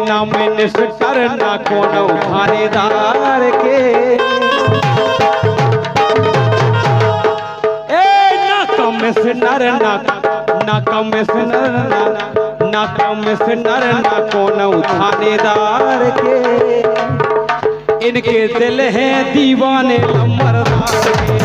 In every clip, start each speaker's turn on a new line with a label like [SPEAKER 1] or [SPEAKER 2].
[SPEAKER 1] ना मिनिस्टर ना कोनो थानेदार के, ना कमिश्नर ना कमिश्नर ना कमिश्नर ना कोनो थानेदार के, इनके दिल हैं दीवाने लम्बरदार के।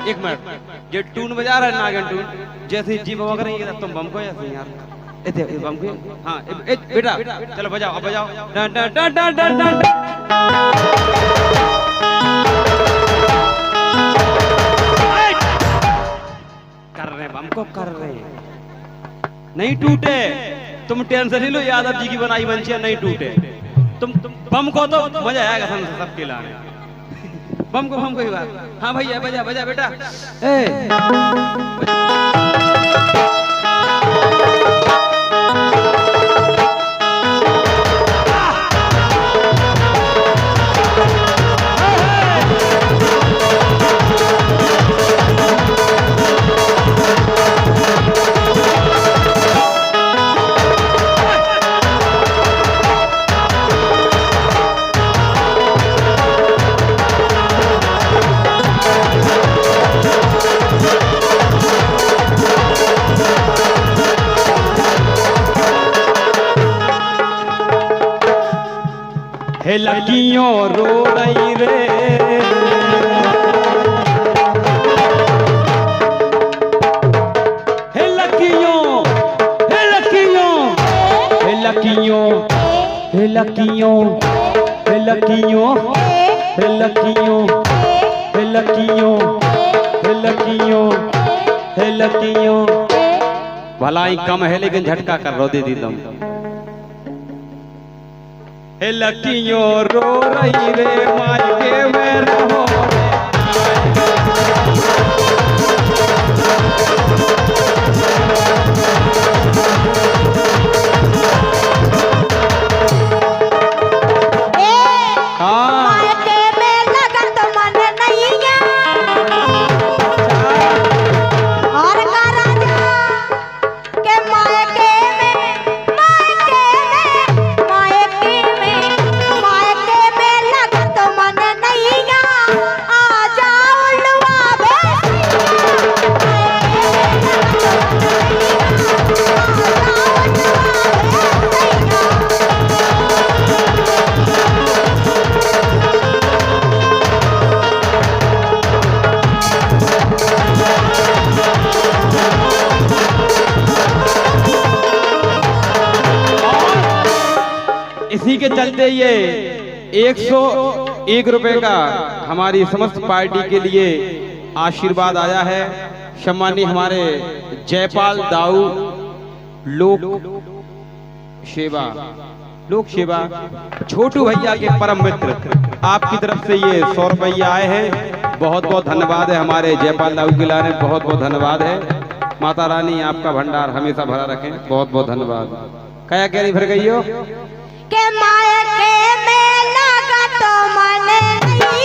[SPEAKER 1] एक मिनट, ये टून बजा रहा है नागन टून, जैसे जीप वगैरह ये तुम बम को ऐसे यार इधर बम को। हाँ बेटा चलो बजाओ, अब बजाओ। Done done done done done done कर रहे बम को, कर रहे नहीं टूटे। तुम टेंशन नहीं लो, यादव जी की बनाई मंचिया नहीं टूटे। तुम बम को तो मजा आएगा सबके लाने। बम को ही बात। हाँ भैया बजा बजा बेटा। हे लड़कियों रो रही रे, हे लड़कियों हे लड़कियों हे लड़कियों हे लड़कियों हे लड़कियों हे लड़कियों हे लड़कियों हे लड़कियों हे लड़कियों। भलाई कम है लेकिन झटका कर रो दे दी तुम। हे लड़कियों रो रही रे, मायके में रहो इसी के चलते ये 101 रुपए का हमारी समस्त पार्टी के लिए आशीर्वाद आया है। सम्मानी हमारे जयपाल दाऊ लोक सेवा छोटू भैया के परम मित्र, आपकी तरफ से ये 100 रुपया आए हैं। बहुत बहुत धन्यवाद है हमारे जयपाल दाऊ के लाने, बहुत बहुत धन्यवाद है। माता रानी आपका भंडार हमेशा भरा रखें। बहुत बहुत धन्यवाद। क्या कह रही भर गई हो
[SPEAKER 2] के मायके में लगा तो मन नहीं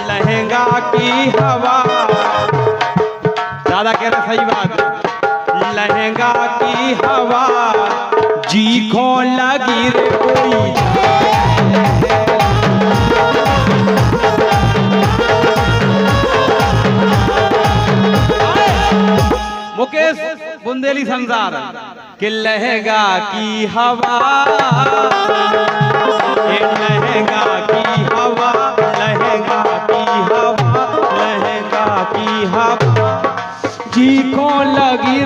[SPEAKER 1] लहंगा की हवा। दादा कह रहे सही बात, लहंगा की हवा जी को लगी रे कोई तेरी संसार कि लहंगा की हवा, लहंगा की हवा, लहंगा की हवा, लहंगा की हवा जी को लगी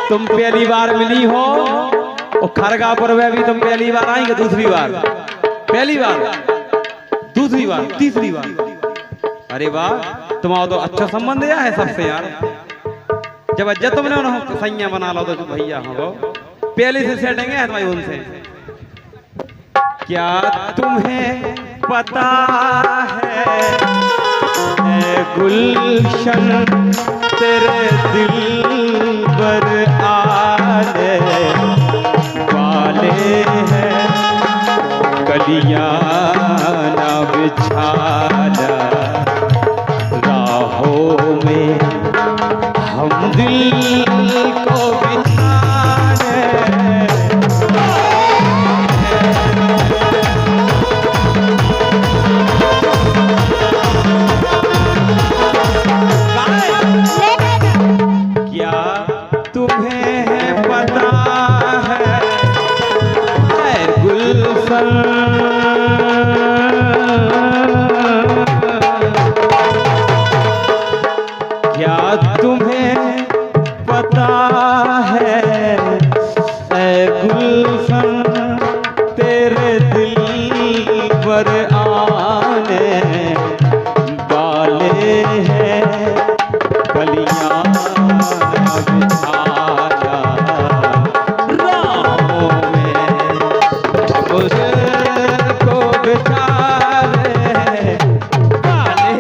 [SPEAKER 1] तुम पहली बार मिली हो और खरगा पर वह भी तुम पहली बार आएंगे, दूसरी बार, पहली बार, दूसरी बार, तीसरी बार। अरे वाह, तुम्हारा तो अच्छा संबंध है सबसे यार। जब तुमने उन्होंने सैया बना लो तो भैया हो पहले से सेटेंगे है तुम्हारी उनसे। क्या तुम्हें पता है गुलशन तेरे दिल पर आने वाले हैं, कलियां ना बिछाना राहों में हम दिल को बिछाने। क्या तुम्हें पता है ऐ गुलशन तेरे दिल पर आने वाले हैं, कलियां बिछाना राहों में को बिछाने वाले।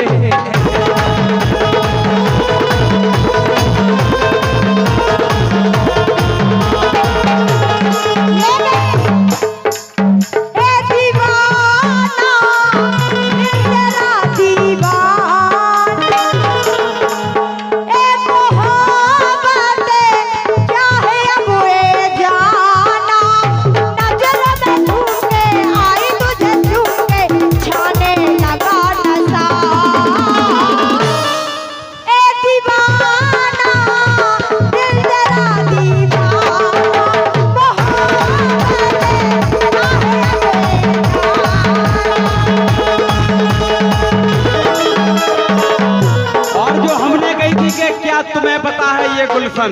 [SPEAKER 1] तुम्हें पता है ये गुलशन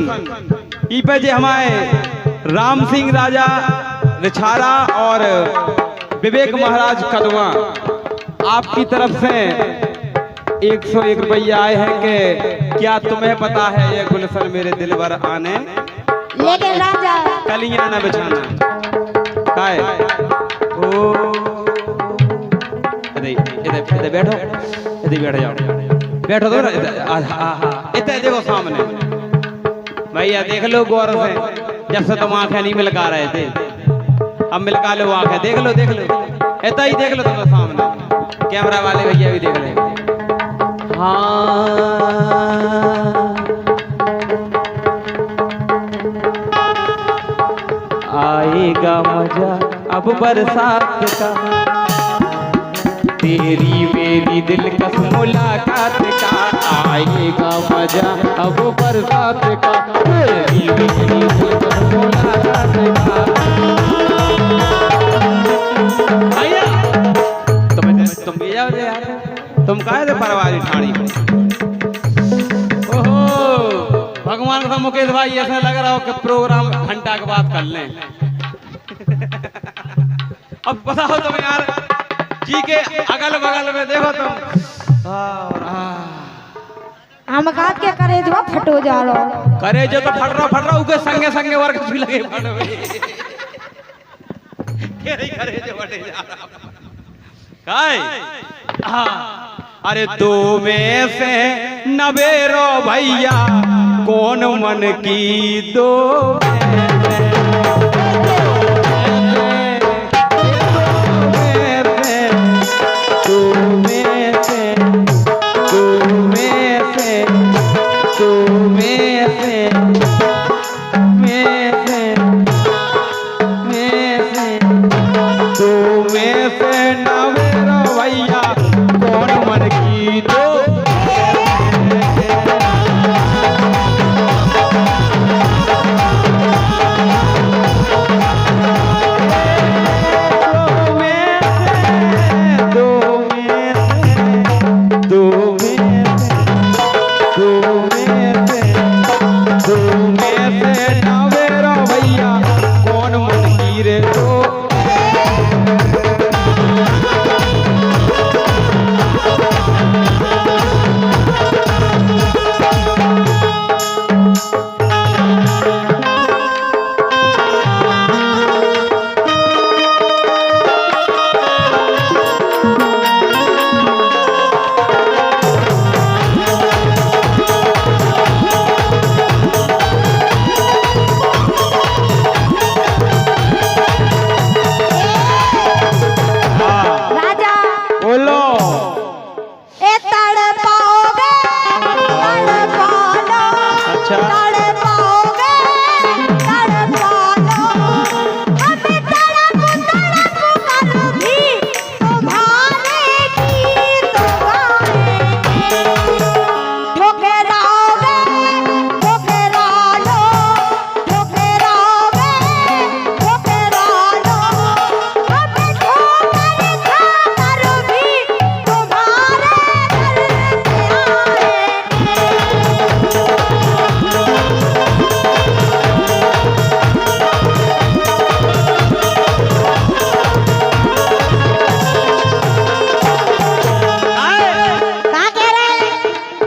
[SPEAKER 1] ई पे जे हमारे राम सिंह राजा रिछारा और विवेक महाराज कदवा आपकी तरफ से 101 रुपया आए हैं कि क्या तुम्हें पता है ये गुलशन मेरे दिल भर आने
[SPEAKER 2] लेकिन राजा
[SPEAKER 1] कलियां न बिछाना काय ओ इधर बैठो, इधर बैठ जाओ, बैठो तो इतने देखो सामने भैया, देख लो गौर से। जब से तुम आंखें नहीं मिलका रहे थे, अब मिलका लो आंखें, देख लो देख लो, इतना ही देख लो तुम सामने। कैमरा वाले भैया भी देख लेंगे। हाँ आएगा मजा अब बरसात का, तेरी मेरी दिलकश मुलाकात का। आएगा मजा अब बरसात का, तेरी मेरी दिलकश मुलाकात का। भैया तुम भी जाओ यार, तुम काहे थे परवारी ठाणी। ओहो भगवान का मुकेश भाई ऐसा लग रहा हो कि प्रोग्राम घंटा के बाद कर लें। अब बताओ तुम यार, जी के अगल बगल में देखो तुम।
[SPEAKER 2] हम कहा क्या करे जो फटो जा रहा
[SPEAKER 1] करे जो तो फट रहा उके संगे संगे वर्ग भी लगे फटवे के नहीं करे जो फटे जा रहा काय। हाँ अरे दो में से नवेरो भैया कौन मन की दो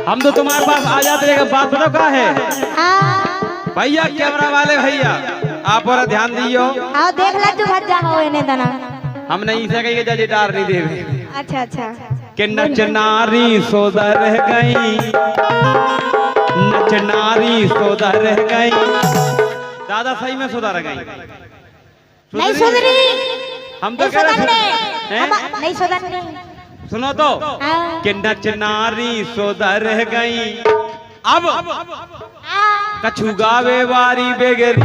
[SPEAKER 1] हम तो तुम्हारे पास आ जाते हैं। बात बताओ क्या है भैया, कैमरा वाले भैया आप और ध्यान दियो।
[SPEAKER 2] आओ देख ला तू भज जा हो इन्हें दना।
[SPEAKER 1] हम नहीं से कहीं जज डार नहीं देवे।
[SPEAKER 2] अच्छा अच्छा
[SPEAKER 1] कि नच नारी सोदा रह गई, नच नारी सोदा रह गई। दादा सही में सोदा रह गई।
[SPEAKER 2] नहीं सुधरी,
[SPEAKER 1] हम तो कह रहे हैं
[SPEAKER 2] नहीं सुधरनी।
[SPEAKER 1] सुनो तो कि नच नारी सोदा रह गई, अब कछु गावे वारी बेगरी।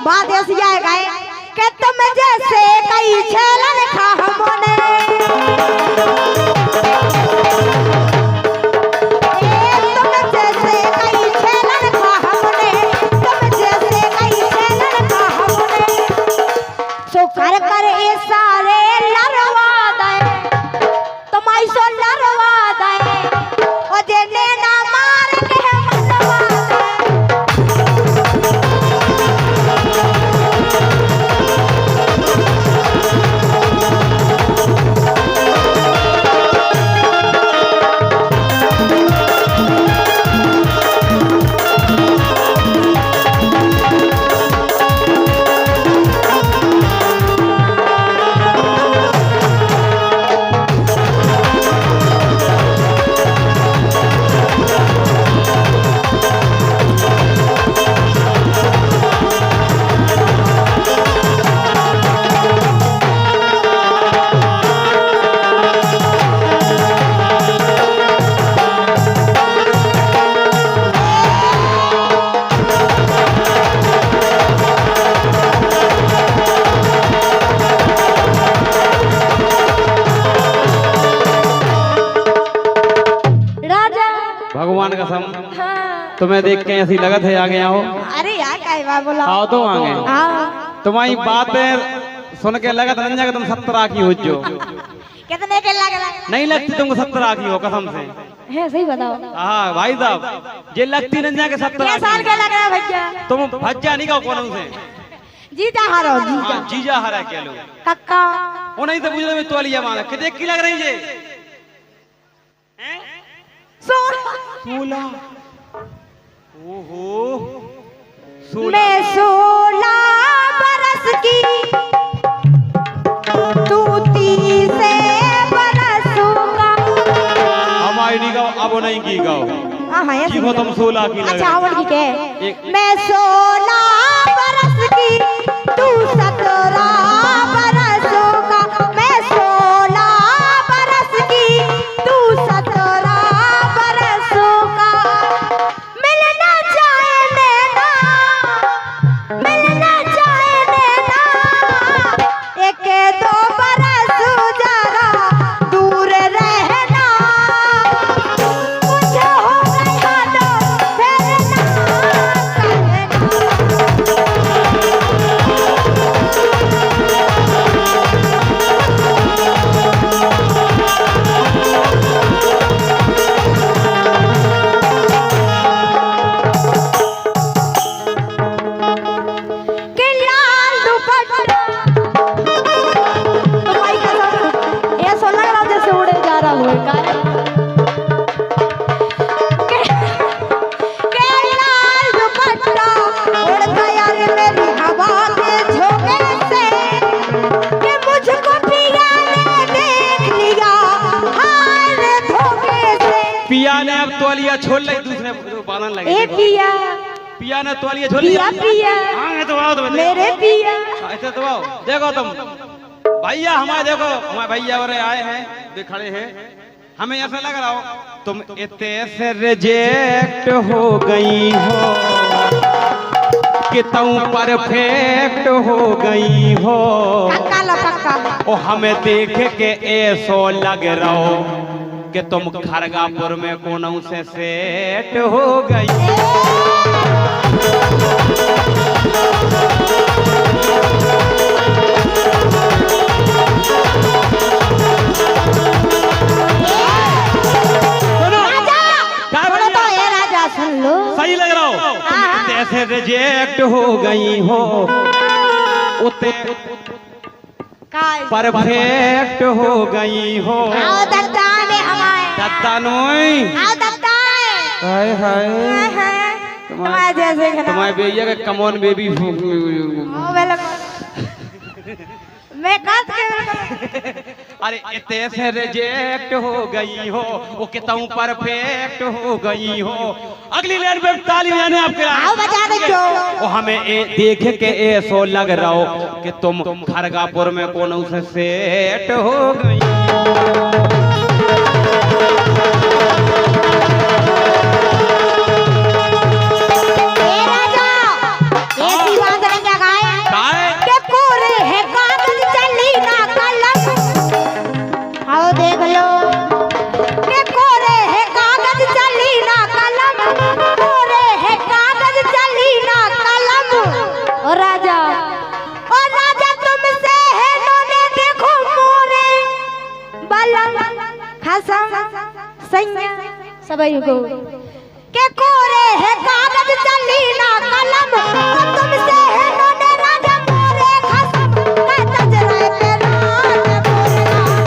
[SPEAKER 2] बात ऐसी आएगा कि तुम जैसे कई छेलन खा हमने, तुम जैसे कई छेलन खा हमने, तुम जैसे कई छेलन खा हमने। सो कर कर ए सारे लरवा दे, तुम ऐसो लरवा दे ओ जे नैना मार के मनवा दे।
[SPEAKER 1] भगवान कसम तुम्हें देख के ऐसी लगत है आ गया हो।
[SPEAKER 2] अरे यार काय बात बोला।
[SPEAKER 1] आओ तो आगे तुम्हारी बातें सुन के लगत रंजा के तुम 70 की हो जो।
[SPEAKER 2] कितने के लग रहा
[SPEAKER 1] नहीं लगती तुमको 17 की हो कसम से।
[SPEAKER 2] है? सही बताओ।
[SPEAKER 1] हाँ भाई साहब ये लगती नहीं के 17
[SPEAKER 2] क्या साल के लग रहा है भैया?
[SPEAKER 1] तुम भज्जा नहीं कहो कौन से
[SPEAKER 2] जीजा हारो जीजा।
[SPEAKER 1] हाँ, जीजा हरा के लो
[SPEAKER 2] कक्का
[SPEAKER 1] वो नहीं तो मुझे तो लिया माना कितने की लग रही है 16 ओहो 16
[SPEAKER 2] मैं 16 बरस की तू 30 बरसों का।
[SPEAKER 1] हमारी नहीं गाओ अब नहीं की गाओ
[SPEAKER 2] हाँ
[SPEAKER 1] जी हो तुम 16 की लग
[SPEAKER 2] अच्छा आवड़ की के
[SPEAKER 1] एक-
[SPEAKER 2] मैं 16 बरस की तू 17 बरसों का। मैं 16 बरस की तू 17 बरसों का। मिलना चाहे नैना मिलना चाहे नैना एक दो बरस जरा दूर रहना। मुझे हो गया तो फिर के लाल दुपट्टा तो भाई कसम ये सोना का जैसे उड़े जा रहा हुआ है के लाल दुपट्टा उड़ गया रे मेरी हवा के झोंके से कि मुझको पिया ने देख लिया हाय रे धोखे से।
[SPEAKER 1] पिया ने अब तौलिया छोड़ ली दूसरे बांधन लगे
[SPEAKER 2] ए पिया
[SPEAKER 1] पिया ने तौलिया छोड़
[SPEAKER 2] पिया
[SPEAKER 1] लिया
[SPEAKER 2] पिया
[SPEAKER 1] हाँ तो आओ तो
[SPEAKER 2] मेरे पिया
[SPEAKER 1] ऐसे तो आओ देखो तुम भैया हमारे देखो हमारे भैया और आए हैं भी खड़े हैं हमें ऐसा लग रहा हो तुम इतने से रिजेक्ट हो गई हो कि तुम परफेक्ट हो गई हो
[SPEAKER 2] कक्का लो कक्का
[SPEAKER 1] ओ हमें देख के ऐसो लग रहा हो कि तुम खरगापुर में कोनों से सेट हो गई। सुनो, क्या
[SPEAKER 2] बोलो तो ये राजा सुन लो।
[SPEAKER 1] सही लग रहा हो
[SPEAKER 2] हाँ।
[SPEAKER 1] तुम ऐसे रिजेक्ट हो गई हो उते परफेक्ट हो गई हो।
[SPEAKER 2] आओ दत्ता में हमारे
[SPEAKER 1] दत्ता नोई
[SPEAKER 2] आओ दत्ता
[SPEAKER 1] हाय हाय
[SPEAKER 2] तुम्हारे जैसे के ना।
[SPEAKER 1] तुम्हारे भैया का कमोन बेबी
[SPEAKER 2] आओ मैं काट के
[SPEAKER 1] अरे इतने से रिजेक्ट हो गई हो वो कितनी परफेक्ट हो गई हो। अगली लाइन पे ताली बजाने आपके
[SPEAKER 2] आओ बजा दे जो।
[SPEAKER 1] वो हमें देख के ऐसो लग रहा हो कि तुम खरगापुर में कोनों से सेट हो गई।
[SPEAKER 2] ए राजा ऐसी बात नहीं क्या गाए
[SPEAKER 1] गाए?
[SPEAKER 2] के कोरे है कागज चली ना कलम। आओ देख लो के कोरे है कागज चली ना कलम। कोरे है कागज चली ना कलम। ओ राजा तुमसे है नोने देखो मोरे बलम खसम सैया सबई को के कोरे है कागज चली ना कलम। और तुमसे है नोने राजा मोरे खसम मैं तजरा के राज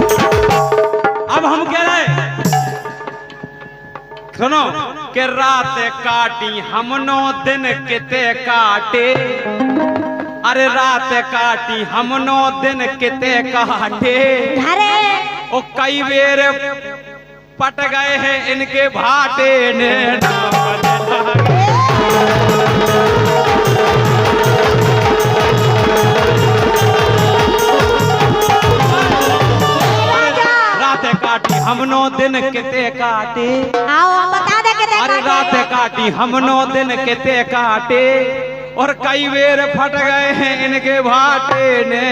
[SPEAKER 1] अब हम कह रहे सुनो कि रात काटी हमनो दिन किते काटे। अरे रात काटी हमनो दिन किते काटे।
[SPEAKER 2] घरे
[SPEAKER 1] ओ कई बेर पट गए हैं इनके भाटे ने रात काटी हमनो दिन किते काटे।
[SPEAKER 2] आओ बता दे के
[SPEAKER 1] अरे रात काटी हमनो दिन किते काटे और कई बेर फट गए हैं इनके भाटे ने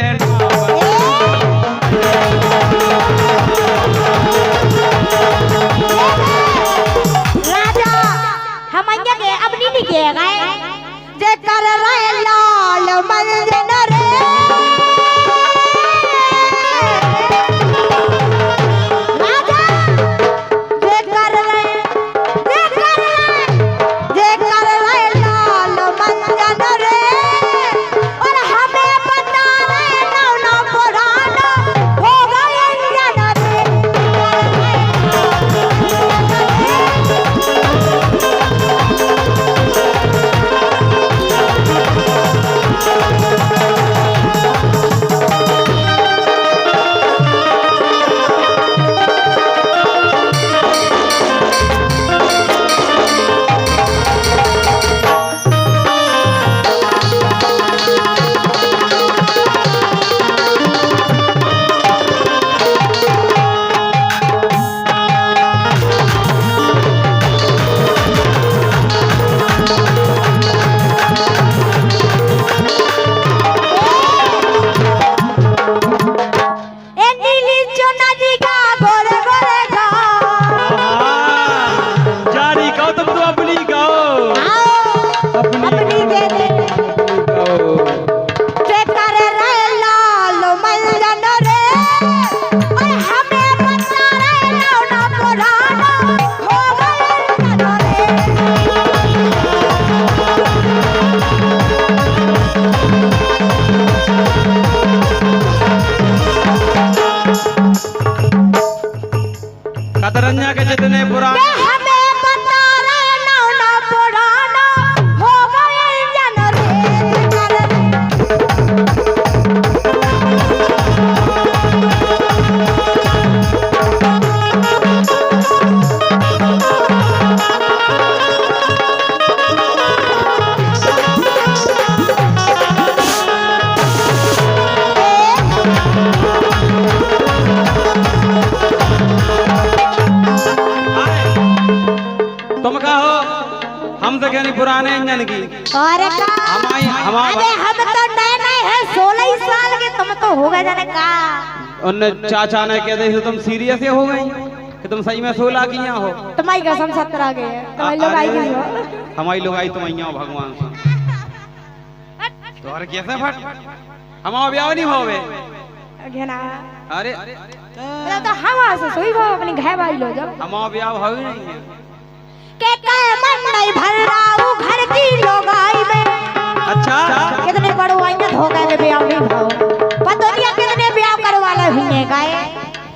[SPEAKER 3] दिन की।
[SPEAKER 2] अरे का अरे हम तो नए नए हैं 16 साल के, तुम तो हो गए जाने का।
[SPEAKER 3] उन चाचा ने कह दे तुम सीरियस हो गई कि तुम सही में 16 की यहाँ हो।
[SPEAKER 2] तुम्हारी कसम 17 के है, तुम्हारी लोग आई गई हो।
[SPEAKER 3] हमारी लोग आई तुम यहाँ हो भगवान से। तो अरे कैसे फट हमारा ब्याह नहीं होवे
[SPEAKER 2] घेना।
[SPEAKER 3] अरे
[SPEAKER 2] तो हवा से सोई भाव अपनी घर वाली लो जाओ।
[SPEAKER 3] हमारा ब्याह हो ही नहीं है।
[SPEAKER 2] के मन नहीं भर रहा घर की लोग आई में।
[SPEAKER 3] अच्छा
[SPEAKER 2] कितने बड़ो आएंगे धोखा के ब्याह नहीं भाव पता नहीं कितने ब्याह करवाले हुए गाय।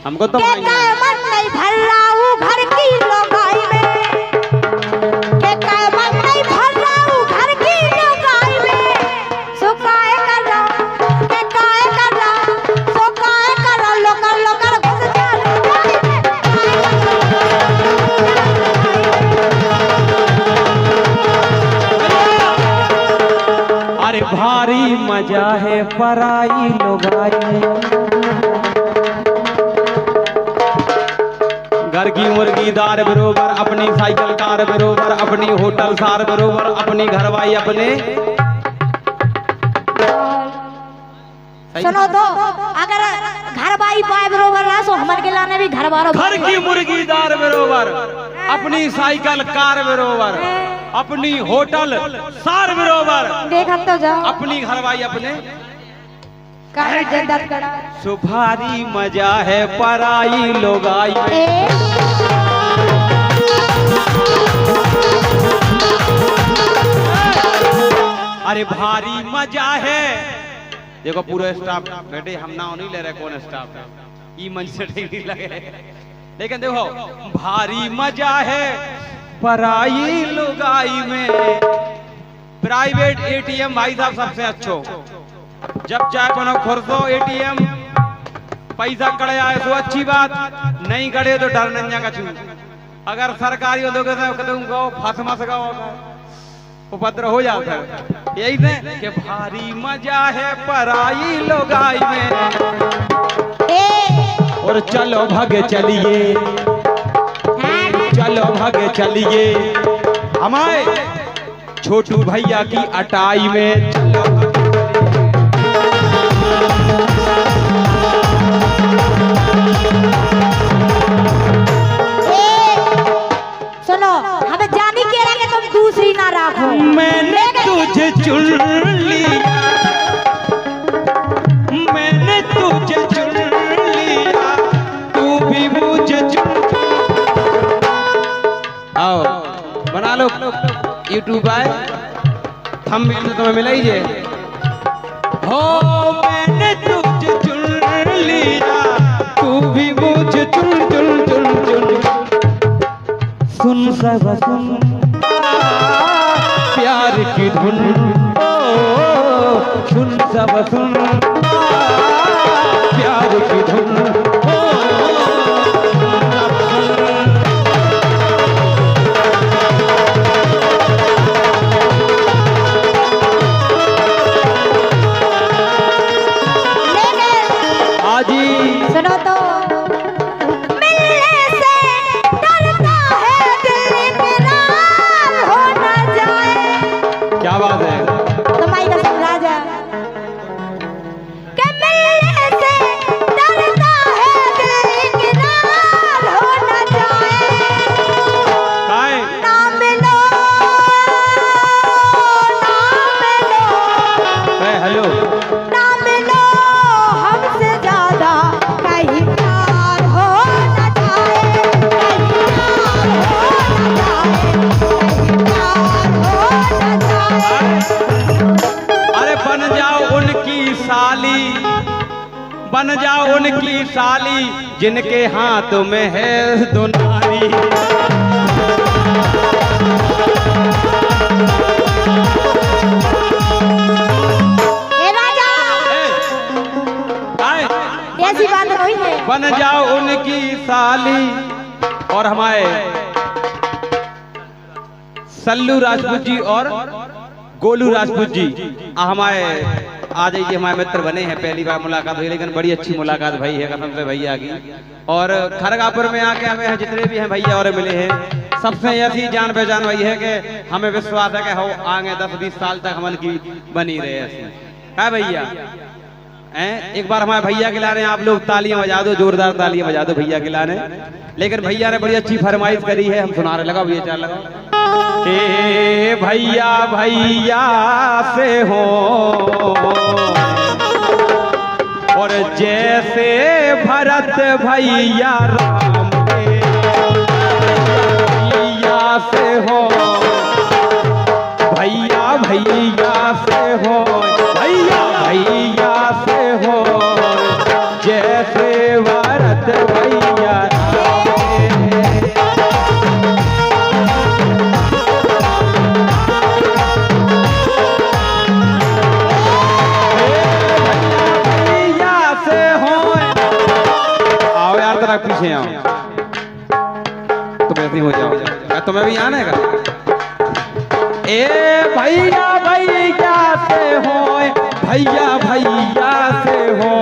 [SPEAKER 3] हमको तो
[SPEAKER 2] के मन नहीं भर रहा घर की लोग आई में। के मन नहीं भर रहा घर की लोग आई में। सुकाए कर रहा के काय कर रहा सुकाए कर रहा लोकर लोकर घुस जा।
[SPEAKER 1] अरे भारी मजा है पराई लोगाई।
[SPEAKER 3] घर की मुर्गी दार बरोबर, अपनी साइकिल कार बरोबर, अपनी होटल सार बरोबर, अपनी घरवाई अपने।
[SPEAKER 2] सुनो तो अगर घर बाई पाए बरोबर ना सो हमारे के लाने भी घर बारो।
[SPEAKER 3] घर की मुर्गी दार बरोबर, अपनी साइकिल कार बरोबर, अपनी होटल सार बरोबर,
[SPEAKER 2] देखा तो जाओ
[SPEAKER 3] अपनी घरवाई अपने।
[SPEAKER 2] काहे जद्दत करा।
[SPEAKER 3] सो भारी मजा है पराई लोगाई। अरे भारी मजा है। देखो पूरे स्टाफ बेटे हम नाम नहीं ले रहे कौन स्टाफ है, ये मंच से ठीक नहीं लगे, लेकिन देखो भारी मजा है पराई लोगाई में। प्राइवेट एटीएम भाई साहब सबसे अच्छो, जब चाहे बनो खुर्सो एटीएम पैसा कड़े आए तो अच्छी बात, नहीं कड़े तो डर नंजा का छू। अगर सरकारी हो दोगे तो फंस मस गाओ उपद्र हो जाता है। यही ने कि भारी मजा है पराई लोगाई में। और चलो भागे चलिए, चलो भागे चलिए हमारे छोटू भैया की अटाई में। चलो
[SPEAKER 2] सुनो हमें जानी के रहा कि तुम दूसरी ना रखो।
[SPEAKER 1] मैंने तुझे चुन लिया, मैंने तुझे चुन लिया, तू भी मुझे चुन।
[SPEAKER 3] आओ बना लो यूट्यूब आए, हम तो तुम्हें मिला ही जे।
[SPEAKER 1] हो मैंने तुझे चुन लिया, तू भी मुझे चुन चुन चुन चुन। सुन सब सुन प्यार की धुन, ओ सुन सब सुन प्यार की धुन, ओ आजी
[SPEAKER 2] सुनो तो मिलने से डरता है दिल इकरार हो न जाए।
[SPEAKER 3] क्या बात है।
[SPEAKER 2] तुम्हारी कसम राजा कि मिलने से डरता है दिल इकरार हो न जाए।
[SPEAKER 3] काहे
[SPEAKER 2] ना मिलो
[SPEAKER 3] हेलो
[SPEAKER 2] ना मिलो हमसे ज्यादा कहीं प्यार हो न जाए। कहीं प्यार हो न जाए।
[SPEAKER 3] अरे बन जाओ उनकी साली, बन जाओ उनकी साली, जिनके हाथ में है दुनारी।
[SPEAKER 2] ए राजा ऐसी बात नहीं है।
[SPEAKER 3] बन जाओ उनकी साली। और हमारे सल्लू राजपूत जी और गोलू राजपूत जी हमारे आ जाइए, हमारे मित्र बने हैं, पहली बार मुलाकात हुई लेकिन बड़ी अच्छी मुलाकात भाई है कसम से भैया की। और खरगापुर में आके हमें जितने भी हैं भैया और मिले हैं सबसे ऐसी जान पहचान वही है कि हमें विश्वास है कि हो आगे 10-20 साल तक हमन की बनी रहे ऐसी है भैया। एक बार हमारे भैया के लाने आप लोग तालियां बजा दो, जोरदार तालियां बजा दो भैया के लाने। लेकिन भैया ने बड़ी अच्छी फरमाइश करी है, हम सुना रहे, लगा भैया चार लगा। ए भैया भैया से हो और जैसे भरत भैया राम के भैया से हो, भैया भैया से हो, भैया भैया से हो जैसे भरत भैया पीछे आओ तुम ऐसे हो जाओ, तुम्हें भी आने का। ए भैया भैया से हो, भैया भैया से हो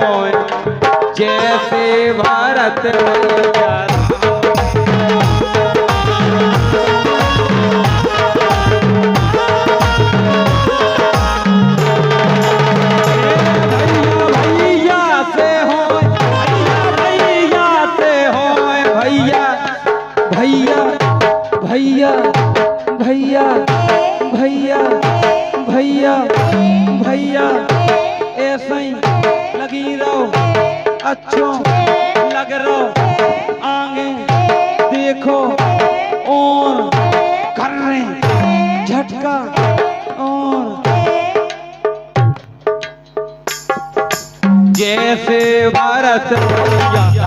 [SPEAKER 3] जैसे भारत भैया भैया भैया भैया भैया भैया ऐसे ही लगी रहो, अच्छो लग रहो, आगे देखो और कर रहे झटका और जैसे भारत भैया